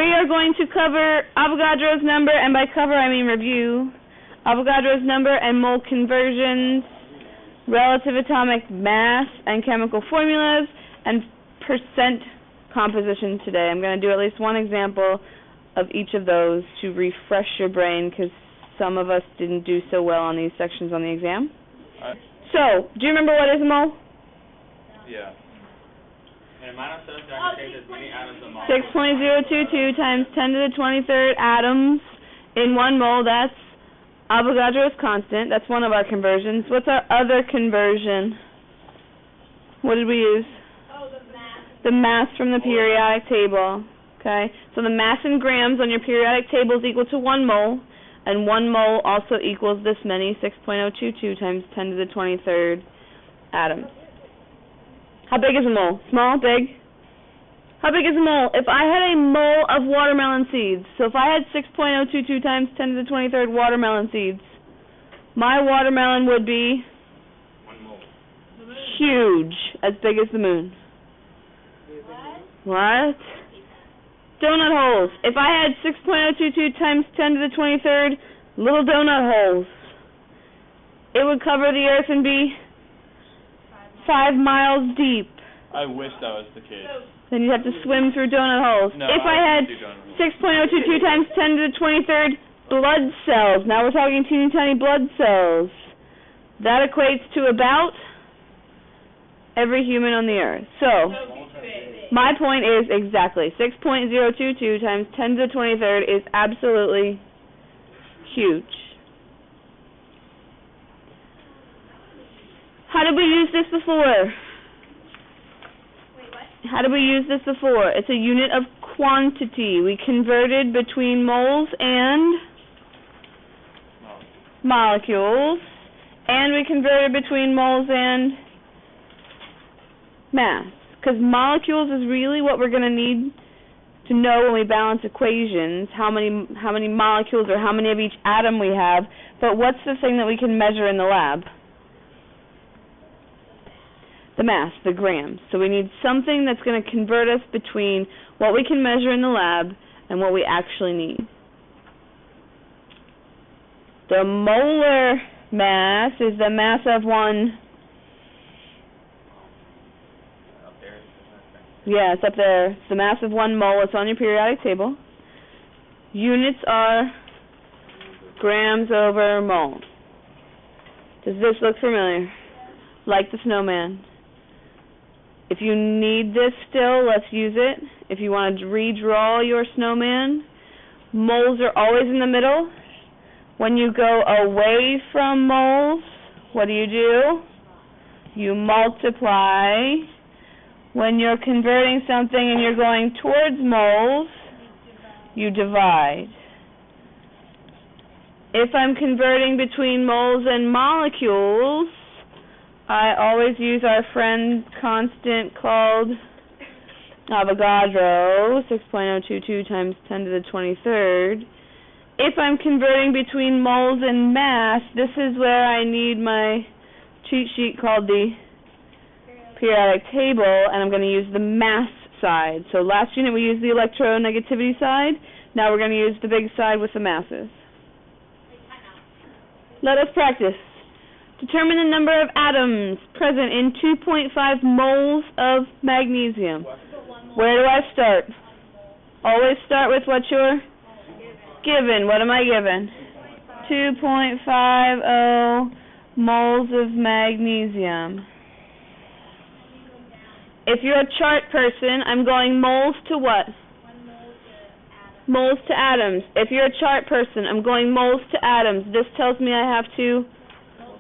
we are going to cover Avogadro's number, and by cover I mean review. Avogadro's number and mole conversions, relative atomic mass and chemical formulas, and percent composition today. I'm going to do at least one example of each of those to refresh your brain, because some of us didn't do so well on these sections on the exam. So, do you remember what is a mole? Yeah. An amount of substance that contains as many atoms as a mole. 6.022 times 10 to the 23rd atoms in 1 mole. That's Avogadro's constant. That's one of our conversions. What's our other conversion? What did we use? Oh, the mass. The mass from the periodic table. Okay? So the mass in grams on your periodic table is equal to 1 mole. And 1 mole also equals this many, 6.022 times 10 to the 23rd atoms. How big is a mole? Small? Big? How big is a mole? If I had a mole of watermelon seeds, so if I had 6.022 times 10 to the 23rd watermelon seeds, my watermelon would be 1 mole. huge, as big as the moon. What? Donut holes. If I had 6.022 times 10 to the 23rd little donut holes, it would cover the earth and be 5 miles deep. I wish that was the case. Then you'd have to swim through donut holes. No, if I had 6.022 times 10 to the 23rd blood cells, now we're talking teeny tiny blood cells, that equates to about every human on the earth. So, my point is exactly 6.022 times 10 to the 23rd is absolutely huge. How did we use this before? How did we use this before? It's a unit of quantity. We converted between moles and molecules, and we converted between moles and mass. Because molecules is really what we're going to need to know when we balance equations, how many molecules or how many of each atom we have. But what's the thing that we can measure in the lab? The mass, the grams. So we need something that's going to convert us between what we can measure in the lab and what we actually need. The molar mass is the mass of one. Yeah, it's up there. It's the mass of 1 mole. It's on your periodic table. Units are grams over mole. Does this look familiar? Like the snowman. If you need this still, let's use it. If you want to redraw your snowman, moles are always in the middle. When you go away from moles, what do? You multiply. When you're converting something and you're going towards moles, you divide. If I'm converting between moles and molecules, I always use our friend constant called Avogadro, 6.022 times 10 to the 23rd. If I'm converting between moles and mass, this is where I need my cheat sheet called the periodic table, and I'm going to use the mass side. So last unit we used the electronegativity side. Now we're going to use the big side with the masses. Let us practice. Determine the number of atoms present in 2.5 moles of magnesium. Where do I start? Always start with what you're given. What am I given? 2.50 moles of magnesium. If you're a chart person, I'm going moles to what? Moles to atoms. If you're a chart person, I'm going moles to atoms. This tells me I have to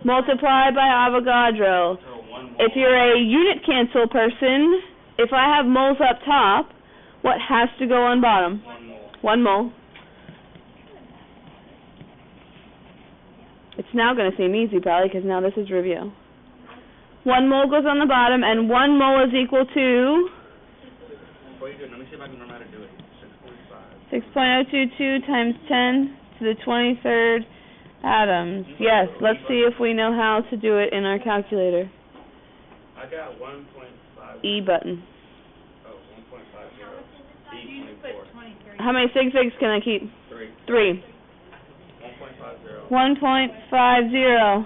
multiply by Avogadro. If you're a unit cancel person, if I have moles up top, what has to go on bottom? 1 mole. It's now going to seem easy probably because now this is review. 1 mole goes on the bottom, and 1 mole is equal to 6.022 times 10 to the 23rd atoms. Yes, let's see if we know how to do it in our calculator. I got 1.5. E button. Oh, 1.50. E24. How many sig figs can I keep? 3. 3. 1.50. 1.50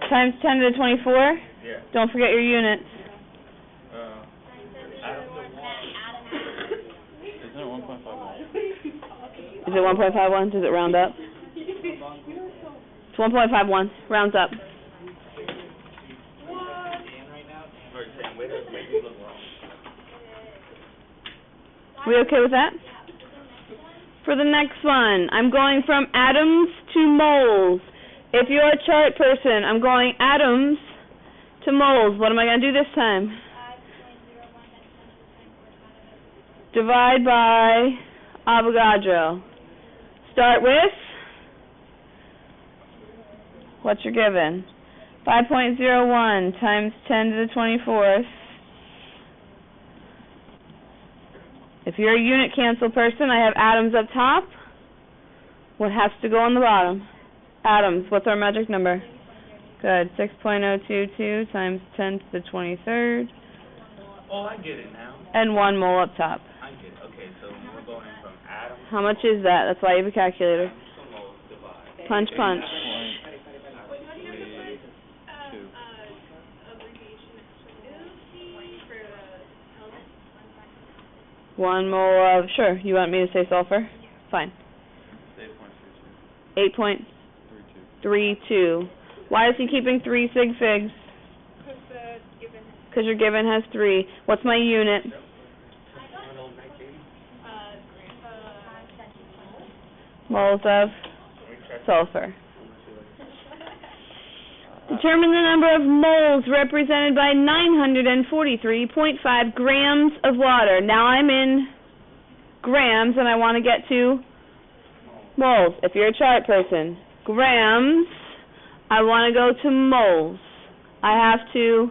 times 10 to the 24? Yeah. Don't forget your units. Isn't it 1.51? Is it 1.51? Does it round up? It's 1.51. Rounds up. We okay with that? For the next one, I'm going from atoms to moles. If you're a chart person, I'm going atoms to moles. What am I going to do this time? Divide by Avogadro. Start with, what you're given? 5.01 times 10 to the 24th. If you're a unit cancel person, I have atoms up top. What has to go on the bottom? Atoms. What's our magic number? Good. 6.022 times 10 to the 23rd. Oh, I get it now. And 1 mole up top. I get it. Okay, so we're going from atoms How much is that? That's why you have a calculator. to moles divide. Punch, punch. 1 mole of, sure, you want me to say sulfur? Fine. 8.32. Why is he keeping 3 sig figs? Because your given has 3. What's my unit? Moles of sulfur. Determine the number of moles represented by 943.5 grams of water. Now I'm in grams and I want to get to moles. If you're a chart person, grams, I want to go to moles. I have to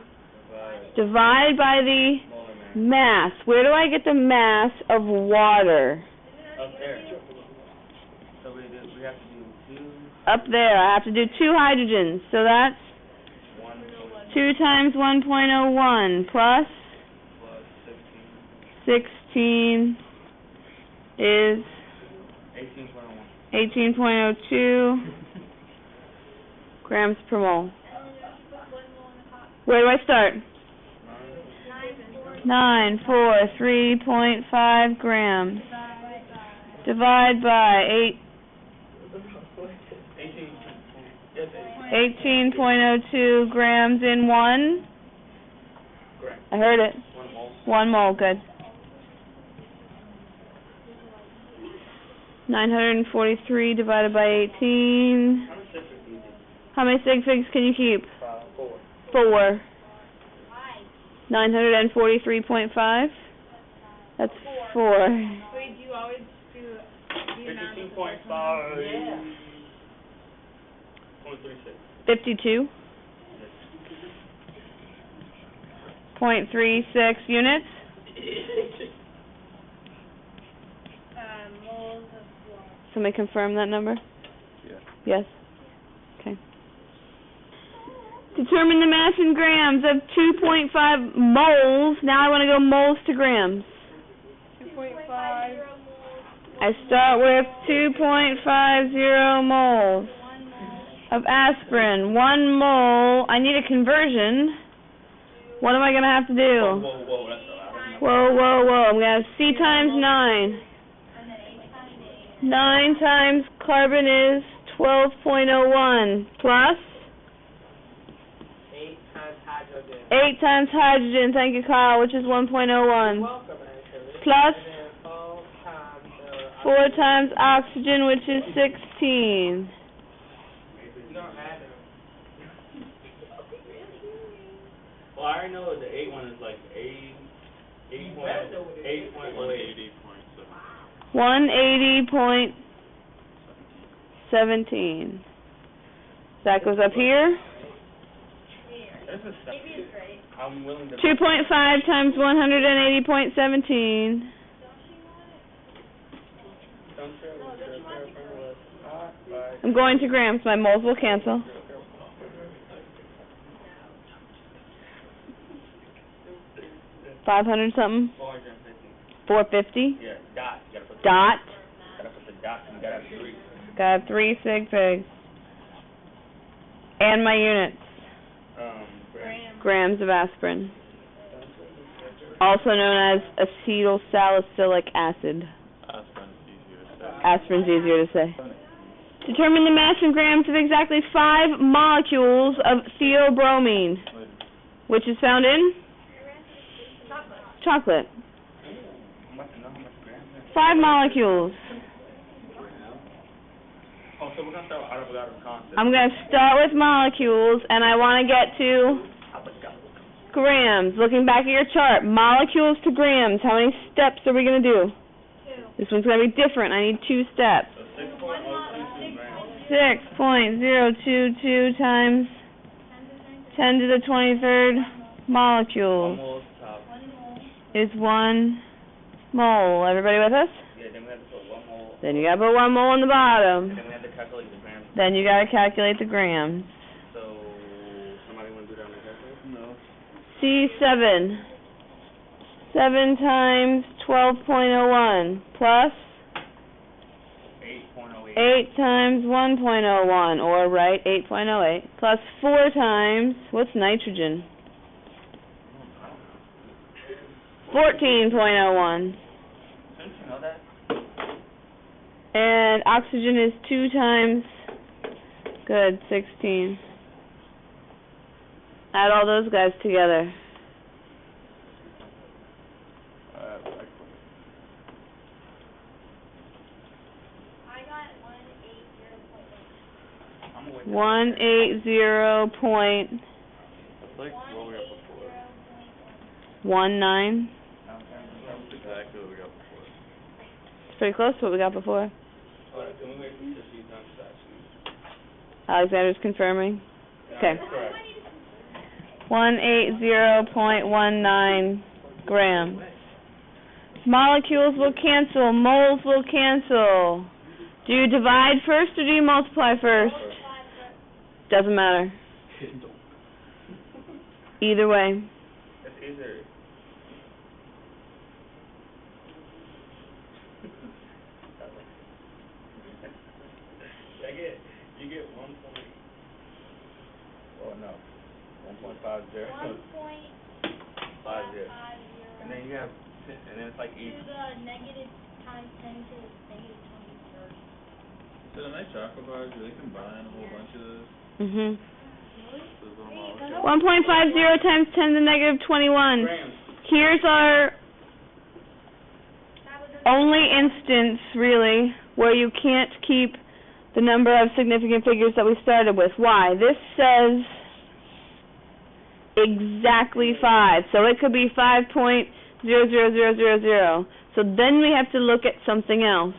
divide by the mass. Where do I get the mass of water? Up there. So we have to do 2. Up there. I have to do 2 hydrogens. So that's 2 times 1.01 plus 16 is 18.02 grams per mole. Where do I start? 943.5 grams. Divide by 18.02 grams in 1. I heard it. 1 mole, good. 943 divided by 18. How many sig figs can you keep? 4. 943.5? That's 4. Wait, do you always do the amount of 52.5. Yeah. 52. 0.36 units. moles of water. Somebody confirm that number? Yeah. Yes. Okay. Determine the mass in grams of 2.5 moles. Now I want to go moles to grams. 2.5. I start with 2.50 moles of aspirin. 1 mole. I need a conversion. What am I going to have to do? Whoa, that's a lot. Whoa. I'm going to have C times 9. 9 times carbon is 12.01 plus 8 times hydrogen. 8 times hydrogen, thank you Kyle, which is 1.01 Welcome, actually. plus And then 4 times oxygen, which is 16. Well, I already know the 8 one is like 8.8.08. 180.17. That goes up here. I'm willing to 2.5 times 180.17. I'm going to grams. My moles will cancel. 500 something. 450. Yeah, dot. You gotta put Dot. Gotta put the dot, and you gotta have 3. Got 3 sig figs. And my units. Grams. Grams of aspirin. Also known as acetylsalicylic acid. Aspirin's easier to say. Determine the mass in grams of exactly 5 molecules of theobromine, which is found in chocolate. 5 molecules. Oh, so we're gonna start with Avogadro's constant. I'm going to start with molecules, and I want to get to grams. Looking back at your chart, molecules to grams. How many steps are we going to do? 2. This one's going to be different. I need 2 steps. So 6.022 grams. 6.022 times 10 to the 23rd molecules Almost top. is 1 mole. Everybody with us? Yeah, then we have to put 1 mole. Then you got to put 1 mole on the bottom. Then we have to calculate the grams. Then you got to calculate the grams. So, somebody wanna do that on the calculator? No. C7. 7 times 12.01 plus 8.08. 8 times 1.01, or right, 8.08, plus 4 times, what's nitrogen? 14.01. Don't you know that? And oxygen is 2 times, good, 16. Add all those guys together. I got 180.1. 180.19. Like what we got before. That's exactly what we got before. It's pretty close to what we got before. Alright, can we wait for she's done that sheet? Alexander's confirming. Okay. Correct. 180.19 grams. Molecules will cancel. Moles will cancel. Do you divide first or do you multiply first? Doesn't matter. Either way. It's easier. You get 1 point. Oh no. 1.50. 50. And then you have, and then it's like each. To the negative times 10 to the negative 23rd. So the nice chocolate bars, do they combine a whole bunch of those? Mhm. Those little molecules? 1.50 times 10 to the negative 21. Grams. Here's our only instance, really, where you can't keep the number of significant figures that we started with. Why? This says exactly 5, so it could be 5.00000. So then we have to look at something else.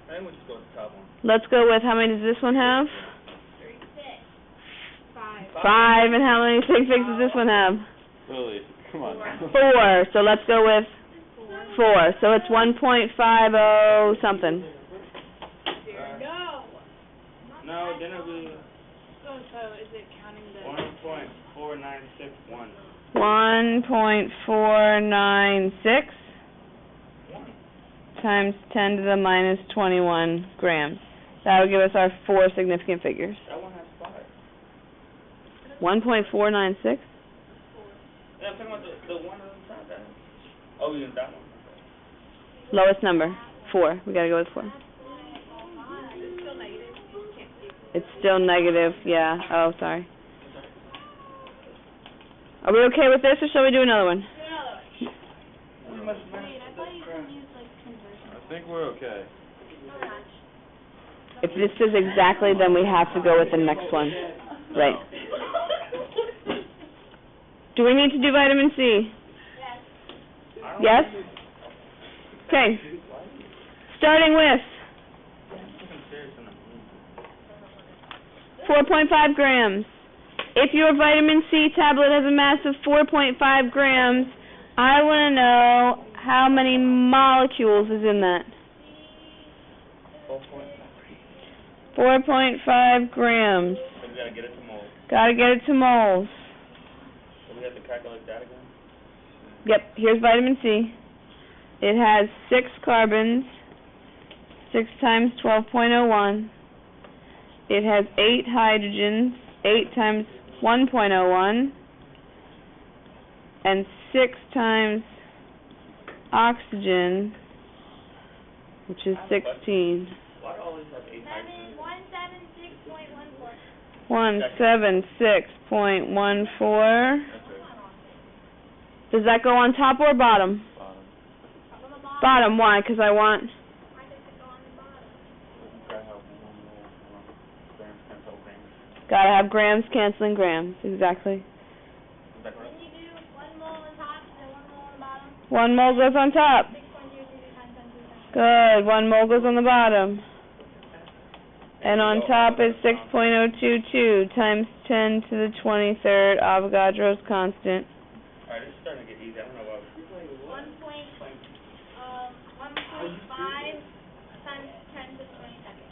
I think we'll just go with the top one. Let's go with, how many does this one have? 5. 5, and how many sig figs does this one have? Lily, come on. 4, so let's go with 4. So it's 1.50 something. No, then it'll be So is it counting the... 1.4961. 1.496 times 10 to the minus 21 grams. That will give us our 4 significant figures. That one has 5. 1.496? Yeah, I'm talking about the one on the top. Oh, you that one. Lowest number, 4. We gotta go with 4. It's still negative, yeah. Oh, sorry. Are we okay with this, or shall we do another one? I think we're okay. If this is exactly, then we have to go with the next one. Right. Do we need to do vitamin C? Yes? Okay. Starting with 4.5 grams. If your vitamin C tablet has a mass of 4.5 grams, I want to know how many molecules is in that. 4.5 grams. So we gotta get it to moles. Gotta get it to moles. So we have to calculate that again? Yep, here's vitamin C. It has 6 carbons, 6 times 12.01. It has 8 hydrogens, 8 times 1.01, and 6 times oxygen, which is 16. Why do all these have 8 hydrogens? 176.14. 176.14. Does that go on top or bottom? Bottom, why? Because I want... Why does it go on the bottom? Gotta have grams canceling grams, exactly. Then you do 1 mole on top and 1 mole on the bottom. 1 mole goes on top. 6.022 times 10 to the Good. 1 mole goes on the bottom. And on top is 6.022 times 10 to the 23rd Avogadro's constant. Alright, this is starting to get easy. I don't know what. 1.5 times 10 to the 22nd.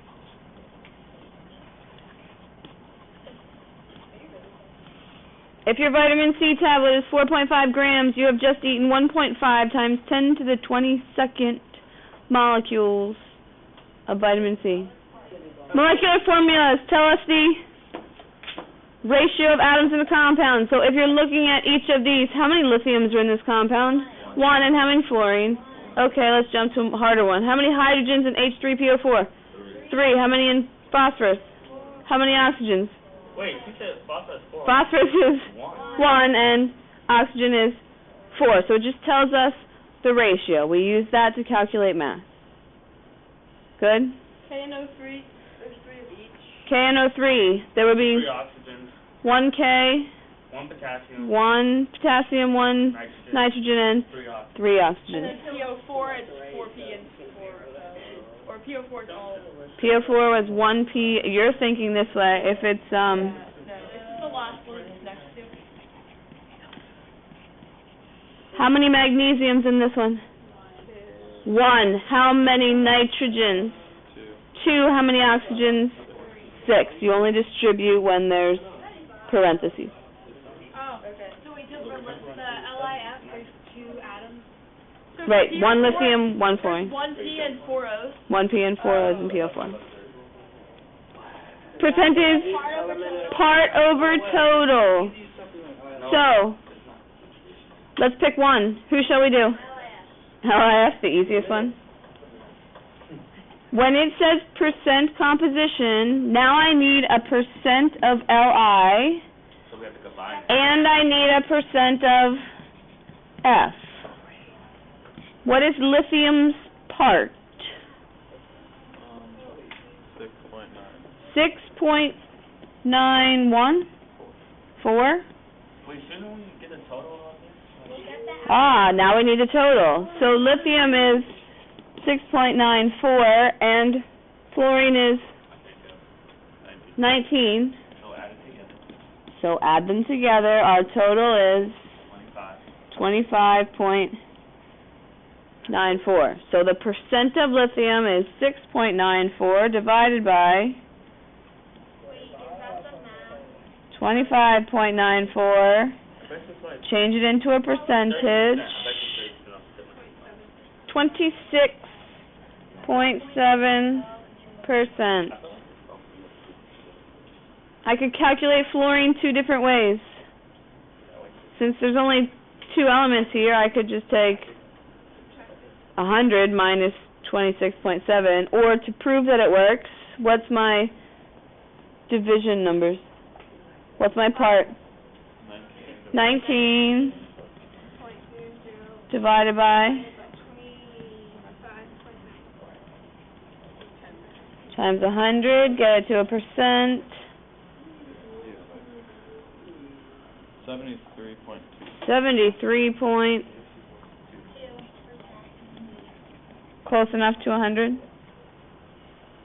If your vitamin C tablet is 4.5 grams, you have just eaten 1.5 times 10 to the 22nd molecules of vitamin C. Molecular formulas tell us the ratio of atoms in a compound. So if you're looking at each of these, how many lithiums are in this compound? 1. And how many fluorine? Okay, let's jump to a harder one. How many hydrogens in H3PO4? 3. How many in phosphorus? How many oxygens? Wait, you said phosphorus 4. Phosphorus is 1 and oxygen is 4. So it just tells us the ratio. We use that to calculate mass. Good? KNO3, there's 3 of each. KNO3, there would be 3 oxygens, 1 K, 1 potassium, 1 potassium, 1 nitrogen, nitrogen, and 3 oxygens. 3 And oxygen. then PO4, it's 4P and 4, or PO4 is all. PO4 was 1P. You're thinking this way. If it's, No, this is the last one it's next to. how many magnesiums in this one? 1. How many nitrogens? 2. How many oxygens? 6. You only distribute when there's parentheses. Oh, okay. So wait, just for the LIF, there's 2 atoms? So Right, for 1 PO4, lithium, 1 there's fluorine. 1 P and 4 O's. 1 P and 4 O's and PO4. Percentage part over total. So, let's pick one. Who shall we do? LIS, the easiest one. When it says percent composition, now I need a percent of Li, So we have to combine. and I need a percent of F. What is lithium's part? 6.9. 6.91? 4? Wait, shouldn't we get a total of this? Ah, now we need a total. So lithium is 6.94 and fluorine is 19. So add it together. So add them together. Our total is 25. 25.94. So the percent of lithium is 6.94 divided by 25.94. Change it into a percentage. 26.7%. I could calculate fluorine 2 different ways. Since there's only 2 elements here, I could just take 100 minus 26.7, or to prove that it works, what's my division numbers? What's my part? 19 divided by times 100, get it to a percent. 73.2. 73 point. Close enough to 100.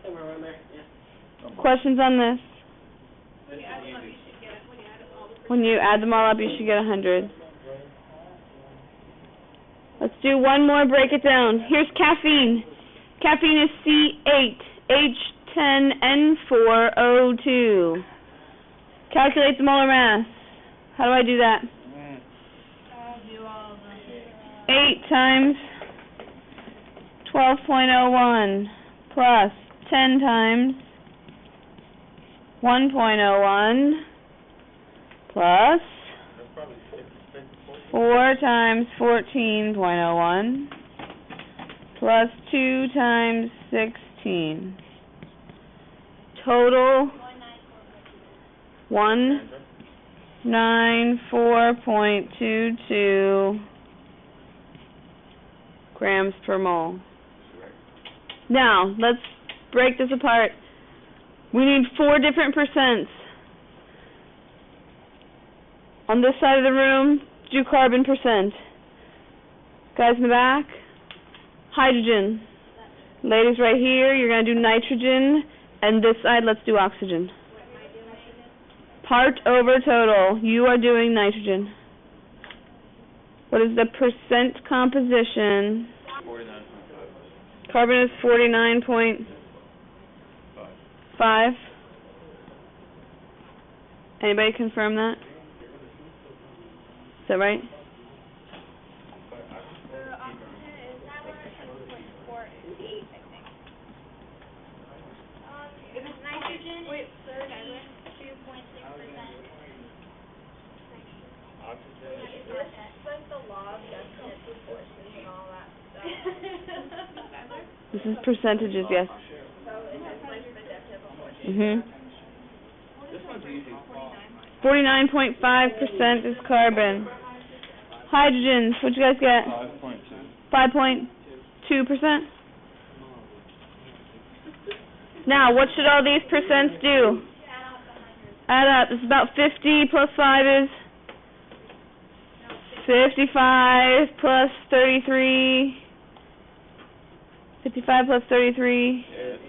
Somewhere around there, yeah. Questions on this? When you add them all up, you should get 100. Let's do one more, break it down. Here's caffeine. Caffeine is C8H10N4O2. Calculate the molar mass. How do I do that? Do all of them. 8 times 12.01 plus 10 times 1.01 plus That's probably 4 times 14.01 plus 2 times 16. Total 194.22 grams per mole. Now, let's break this apart. We need 4 different percents. On this side of the room, do carbon percent. Guys in the back, hydrogen. Ladies right here, you're going to do nitrogen. And this side, let's do oxygen. Part over total. You are doing nitrogen. What is the percent composition? 49.5. Carbon is 49.5. Anybody confirm that? Is that right? The oxygen is 7.48, I think. If it's nitrogen, Wait, it's third, 32.6%. Oxygen. It's like the law of definite proportions and all that stuff. This is percentages, yes. So it's just like the definite proportions. This one's easy. 49.5% is carbon. Hydrogens, what'd you guys get? 5.2. 5.2%. Now, what should all these percents do? Add up. This is about 50 plus 5 is 55 plus 33. 55 plus 33. It's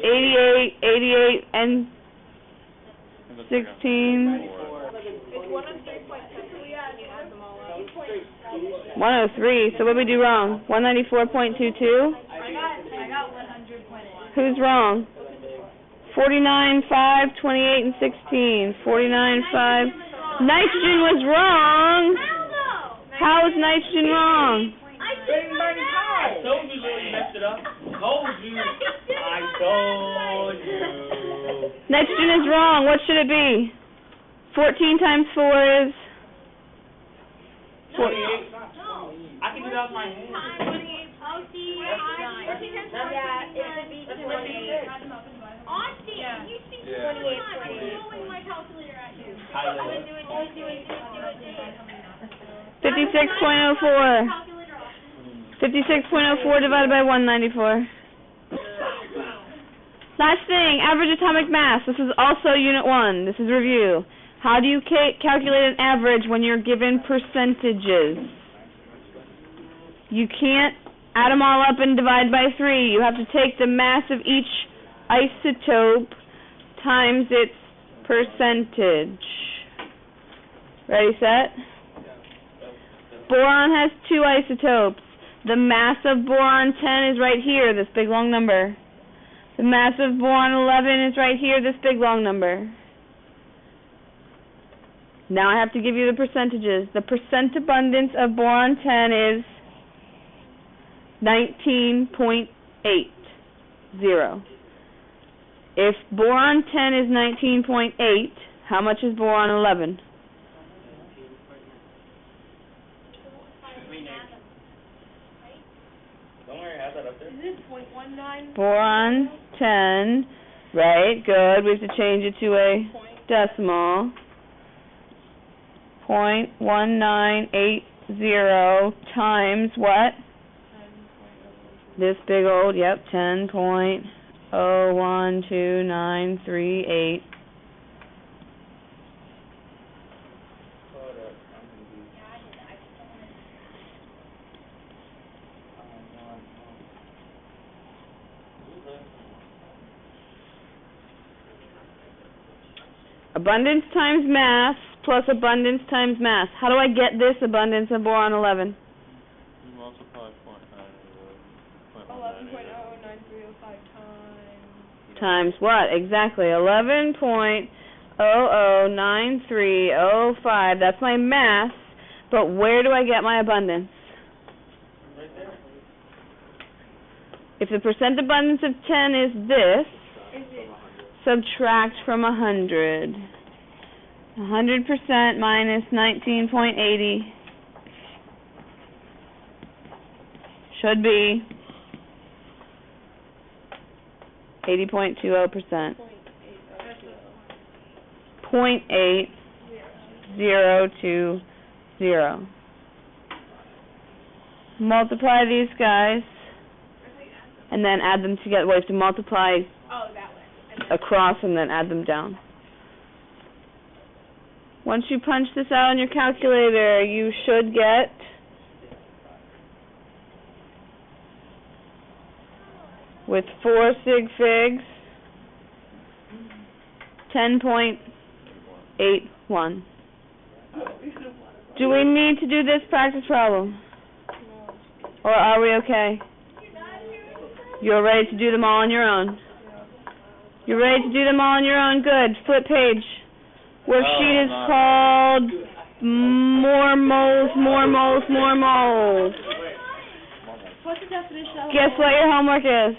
88 and 16. It's 103.10, and you add them all up. 103. So what did we do wrong? 194.22? I got 100.1. Who's wrong? 49, 5, 28, and 16. 49, 5. Nitrogen was wrong. How is nitrogen wrong? I told you you messed it up. Told you. I told you. Nitrogen is wrong. What should it be? 14 times 4 is... 28. I can do that with my hand. Yeah, throwing my calculator at you. 56.04. 56.04 divided by 194. Last thing, average atomic mass. This is also Unit 1. This is review. How do you calculate an average when you're given percentages? You can't add them all up and divide by 3. You have to take the mass of each isotope times its percentage. Ready, set? Boron has 2 isotopes. The mass of boron 10 is right here, this big long number. The mass of boron 11 is right here, this big long number. Now I have to give you the percentages. The percent abundance of boron 10 is 19.80. If boron 10 is 19.8, how much is boron 11? Don't worry, I have that up there. Is it 0.19? Boron 10, right, good. We have to change it to a decimal. 0.1980 times what? This big old, yep, 10.012938. Abundance times mass plus abundance times mass. How do I get this abundance of boron 11? You multiply 11.09305 times... Times what? Exactly. 11.009305. That's my mass. But where do I get my abundance? If the percent abundance of 10 is this, subtract from 100. 100% minus 19.80 should be 80.20%. 0.8020. Multiply these guys, and then add them together. Well, you have to multiply across and then add them down. Once you punch this out on your calculator, you should get with 4 sig figs 10.81. Do we need to do this practice problem? Or are we okay? You're ready to do them all on your own? You're ready to do them all on your own? Good. Flip page. Worksheet is called More Moles, More Moles, More Moles. What's the definition of Guess what your homework is?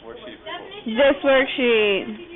Worksheet. This worksheet.